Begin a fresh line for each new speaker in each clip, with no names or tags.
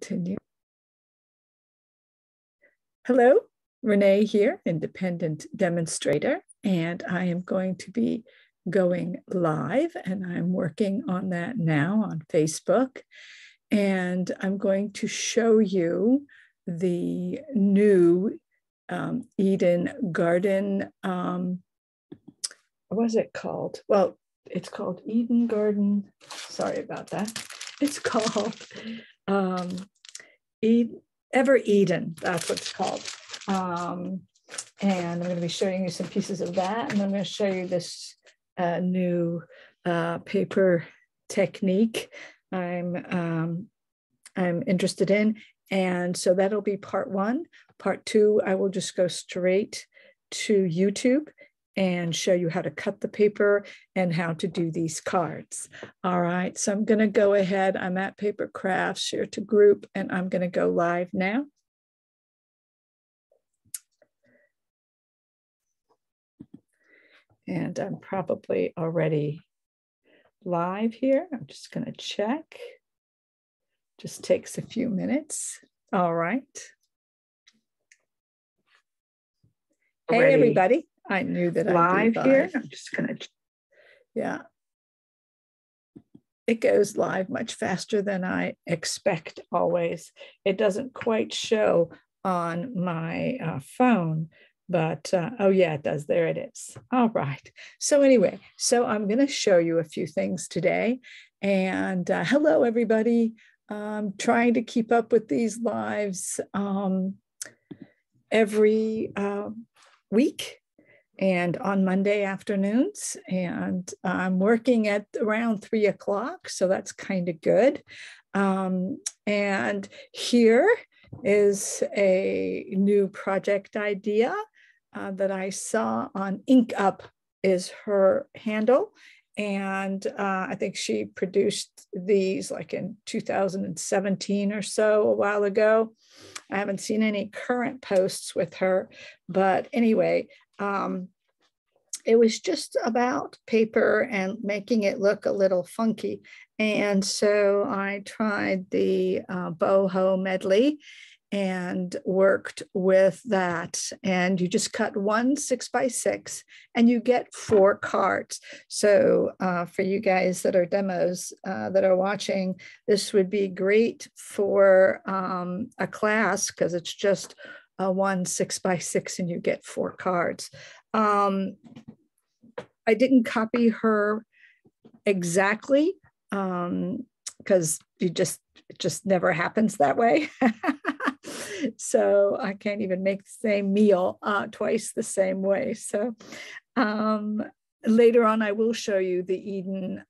continue. Hello, Renee here, independent demonstrator, and I am going to be going live, and I'm working on that now on Facebook. And I'm going to show you the new Eden Garden. What was it called? Well, it's called Eden Garden. Sorry about that. It's called Ever Eden. That's what it's called. And I'm going to be showing you some pieces of that. And I'm going to show you this new paper technique I'm interested in. And so that'll be part one. Part two, I will just go straight to YouTube and show you how to cut the paper and how to do these cards. All right, so I'm gonna go ahead. I'm at Paper Crafts, share to group, and I'm gonna go live now. And I'm probably already live here. I'm just gonna check. Just takes a few minutes. All right. Hey, everybody. I knew that I'd be live here. I'm just gonna, yeah. It goes live much faster than I expect always. It doesn't quite show on my phone, but oh yeah, it does. There it is. All right. So anyway, so I'm gonna show you a few things today. And hello, everybody. I'm trying to keep up with these lives every week and on Monday afternoons. And I'm working at around 3 o'clock, so that's kind of good. And here is a new project idea that I saw on Ink Up is her handle. And I think she produced these like in 2017 or so, a while ago. I haven't seen any current posts with her, but anyway, it was just about paper and making it look a little funky. And so I tried the boho medley and worked with that. And you just cut one 6x6 and you get 4 cards. So for you guys that are demos that are watching, this would be great for a class because it's just one 6x6 and you get 4 cards. I didn't copy her exactly because it just never happens that way. So I can't even make the same meal twice the same way. So later on, I will show you the Eden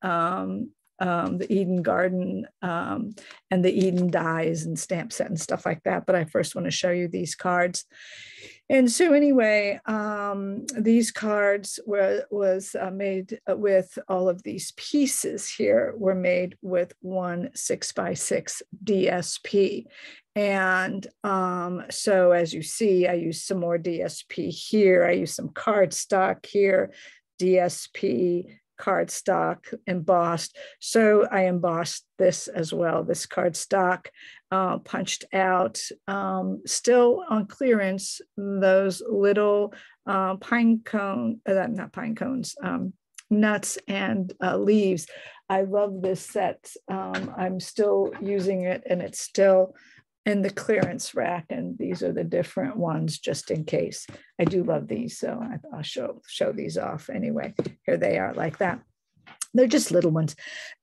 Garden and the Eden dies and stamp set and stuff like that. But I first want to show you these cards. And so anyway, these cards was made with all of these pieces here were made with one 6x6 DSP. And so as you see, I used some more DSP here. I used some cardstock here, DSP, cardstock embossed. So I embossed this as well, this cardstock punched out, still on clearance, those little pine cone, not pine cones, nuts and leaves. I love this set. I'm still using it and it's still in the clearance rack, and these are the different ones just in case. I do love these, so I'll show these off anyway. Here they are like that. They're just little ones.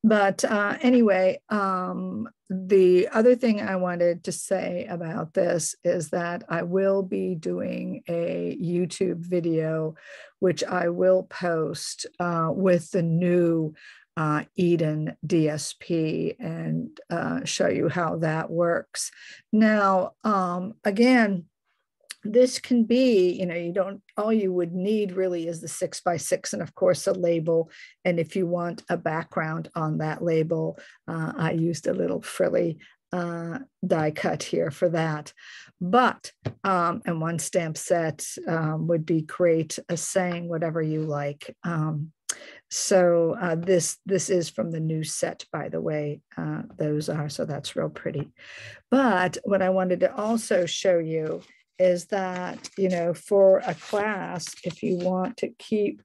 But anyway, the other thing I wanted to say about this is that I will be doing a YouTube video, which I will post with the new Eden DSP and show you how that works. Now, again, this can be, all you would need really is the 6x6 and of course a label. And if you want a background on that label, I used a little frilly die cut here for that. But, and one stamp set would be great, saying whatever you like. So this is from the new set, by the way. Those are, so that's real pretty. But what I wanted to also show you is that, you know, for a class, if you want to keep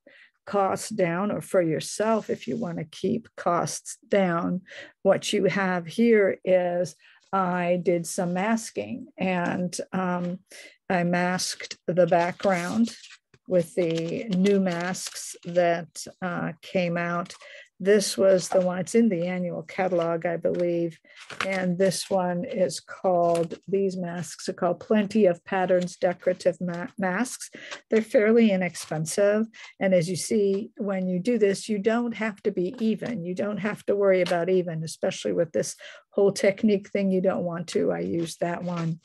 costs down, or for yourself, if you want to keep costs down, what you have here is I did some masking, and I masked the background with the new masks that came out. This was the one, it's in the annual catalog, I believe. And this one is called, these masks are called Plenty of Patterns Decorative Masks. They're fairly inexpensive. And as you see, when you do this, you don't have to be even. You don't have to worry about even, especially with this whole technique thing. You don't want to. I used that one.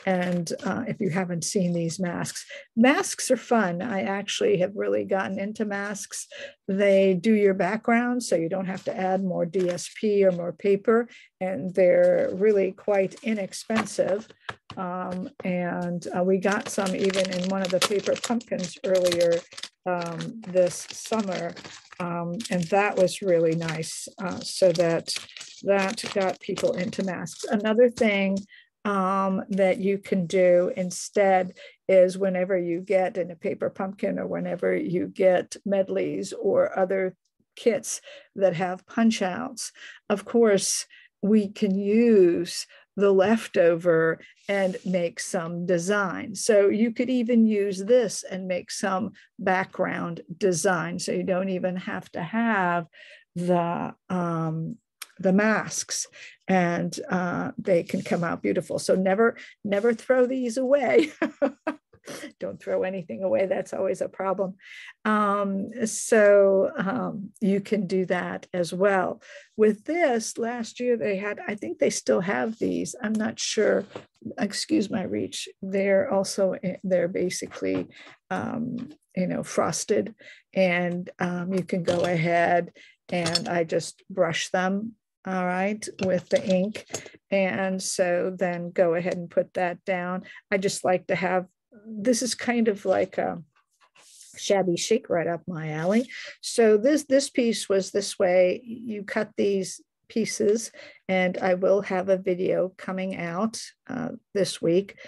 And if you haven't seen these masks, masks are fun. I actually have really gotten into masks. They do your background, so you don't have to add more DSP or more paper, and they're really quite inexpensive. We got some even in one of the paper pumpkins earlier this summer, and that was really nice. So that got people into masks. Another thing that you can do instead is, whenever you get in a paper pumpkin, or whenever you get medleys or other kits that have punch outs, of course, we can use the leftover and make some design. So you could even use this and make some background design. So you don't even have to have the masks, and they can come out beautiful. So never throw these away. Don't throw anything away. That's always a problem. You can do that as well. With this, last year they had, I think they still have these. I'm not sure. Excuse my reach. They're also, they're basically, frosted, and you can go ahead, and I just brush them, all right, with the ink. And so then go ahead and put that down. I just like to have, this is kind of like a shabby chic, right up my alley. So this piece was this way. You cut these pieces, and I will have a video coming out this week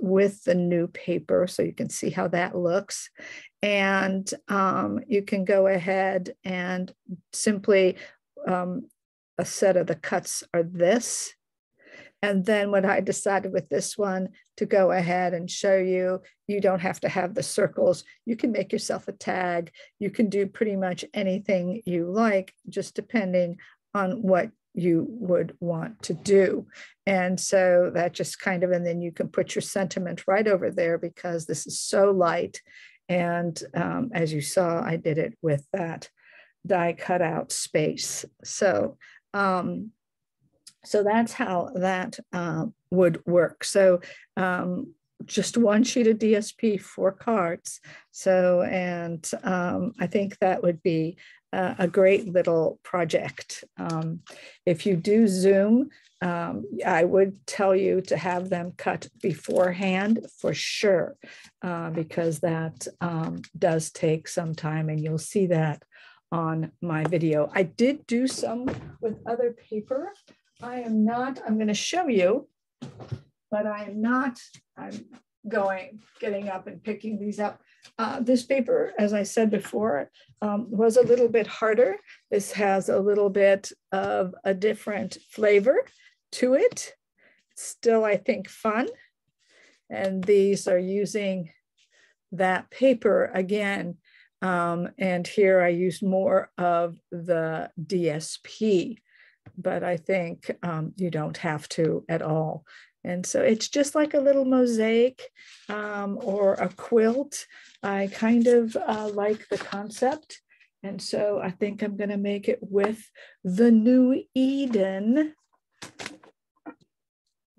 with the new paper, so you can see how that looks. And you can go ahead and simply, a set of the cuts are this. And then what I decided with this one, to go ahead and show you, you don't have to have the circles. You can make yourself a tag. You can do pretty much anything you like, just depending on what you would want to do. And so that just kind of, and then you can put your sentiment right over there, because this is so light. And as you saw, I did it with that die cutout space. So that's how that would work. So just one sheet of DSP, 4 cards. So, and I think that would be a great little project. If you do Zoom, I would tell you to have them cut beforehand for sure, because that does take some time, and you'll see that on my video. I did do some with other paper. I'm going to show you, but I'm getting up and picking these up. This paper, as I said before, was a little bit harder. This has a little bit of a different flavor to it. Still, I think, fun. And these are using that paper again. And here I use more of the DSP, but I think you don't have to at all. And so it's just like a little mosaic or a quilt. I kind of like the concept. And so I think I'm going to make it with the New Eden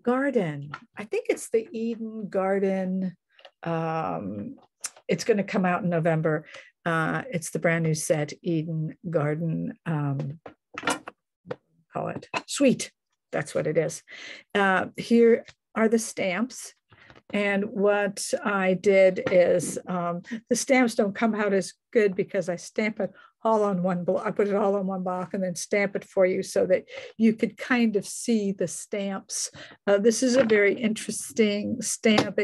Garden. I think it's the Eden Garden. It's going to come out in November. It's the brand new set, Eden Garden, call it Sweet. That's what it is. Here are the stamps. And what I did is, the stamps don't come out as good because I stamp it all on one block. I put it all on one block and then stamp it for you so that you could kind of see the stamps. This is a very interesting stamp.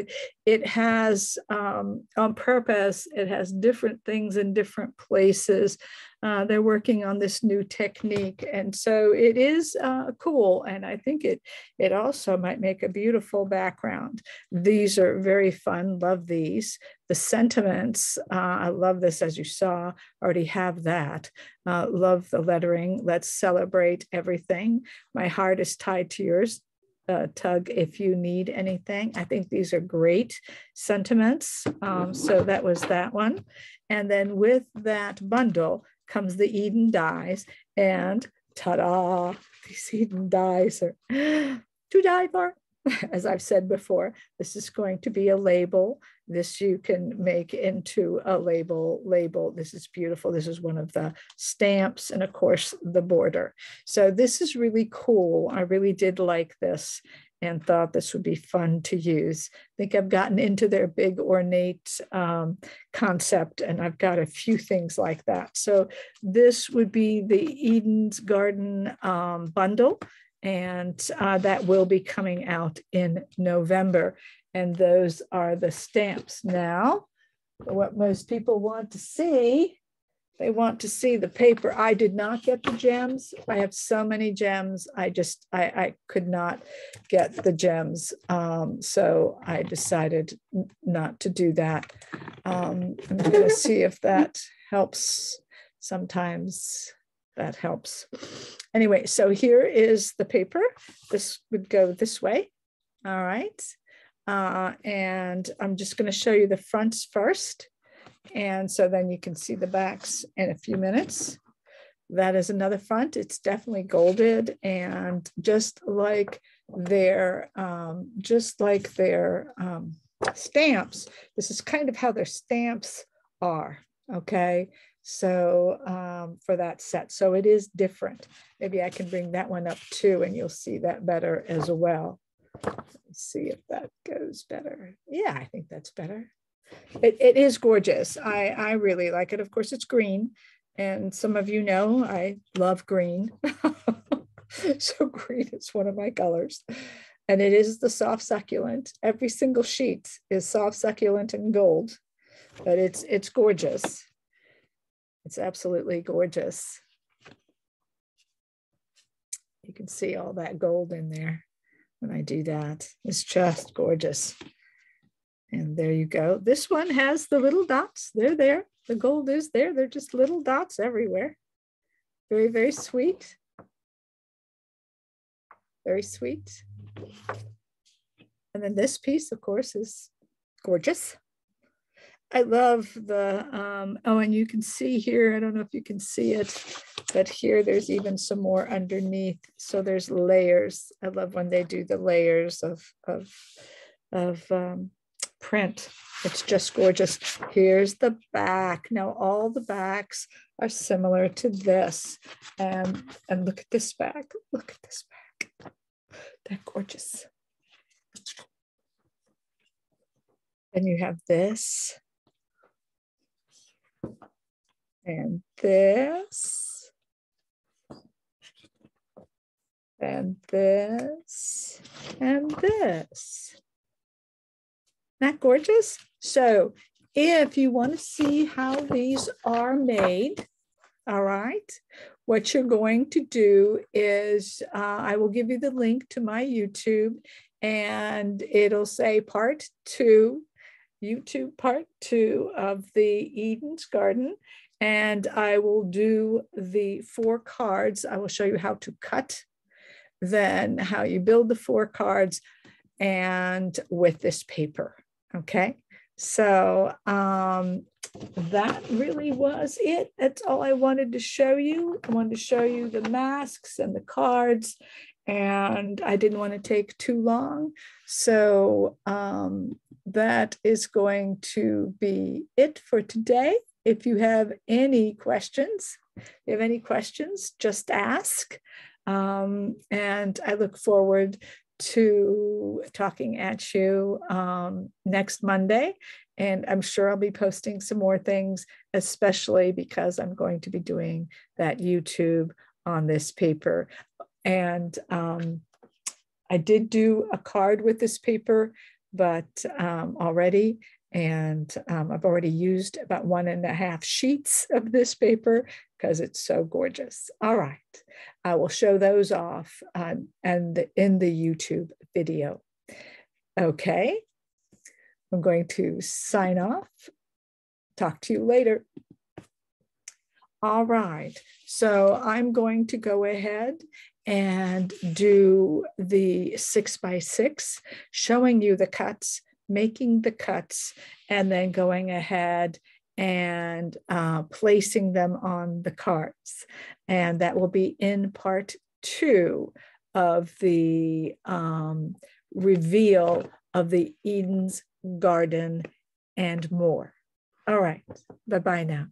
It has, on purpose, it has different things in different places. They're working on this new technique. And so it is cool. And I think it also might make a beautiful background. These are very fun. Love these. The sentiments, I love this, as you saw, already have that. Love the lettering. Let's celebrate everything. My heart is tied to yours. Tug if you need anything. I think these are great sentiments. So that was that one. And then with that bundle comes the Eden dies, and ta-da, these Eden dies are to die for. As I've said before, this is going to be a label. This you can make into a label. This is beautiful. This is one of the stamps, and of course the border. So this is really cool. I really did like this and thought this would be fun to use. I think I've gotten into their big ornate concept, and I've got a few things like that. So this would be the Eden's Garden bundle. And that will be coming out in November. And those are the stamps. Now, what most people want to see, they want to see the paper. I did not get the gems. I have so many gems. I could not get the gems. So I decided not to do that. I'm going to see if that helps. Sometimes that helps. Anyway, so here is the paper. This would go this way. All right. And I'm just going to show you the fronts first. And so then you can see the backs in a few minutes. That is another front. It's definitely golded, and just like their stamps, this is kind of how their stamps are. Okay. So for that set, so it is different. Maybe I can bring that one up too, and you'll see that better as well. Let me see if that goes better. Yeah, I think that's better. It is gorgeous. I really like it. Of course, it's green, and some of you know I love green. So green is one of my colors, and it is the soft succulent. Every single sheet is soft succulent and gold, but it's gorgeous. It's absolutely gorgeous. You can see all that gold in there when I do that. It's just gorgeous. And there you go. This one has the little dots. They're there. The gold is there. They're just little dots everywhere. Very, very sweet. Very sweet. And then this piece, of course, is gorgeous. I love the, oh, and you can see here, I don't know if you can see it, but here there's even some more underneath. So there's layers. I love when they do the layers of print. It's just gorgeous. Here's the back. Now all the backs are similar to this. And look at this back. Look at this back. They're gorgeous. And you have this. And this, and this, and this. Isn't that gorgeous? So if you want to see how these are made, all right, what you're going to do is I will give you the link to my YouTube, and it'll say part 2, YouTube part 2 of the Eden's Garden. And I will do the 4 cards. I will show you how to cut, then how you build the 4 cards, and with this paper. Okay. So that really was it. That's all I wanted to show you. I wanted to show you the masks and the cards, and I didn't want to take too long. So that is going to be it for today. If you have any questions, just ask. And I look forward to you, talking at you next Monday. And I'm sure I'll be posting some more things, especially because I'm going to be doing that YouTube on this paper. And I did do a card with this paper, but already, and I've already used about 1.5 sheets of this paper because it's so gorgeous. All right, I will show those off and in the YouTube video. Okay, I'm going to sign off. Talk to you later. All right, so I'm going to go ahead and do the 6x6, showing you the cuts, making the cuts, and then going ahead and placing them on the cards. And that will be in part 2 of the reveal of the Eden's Garden and more. All right, bye-bye now.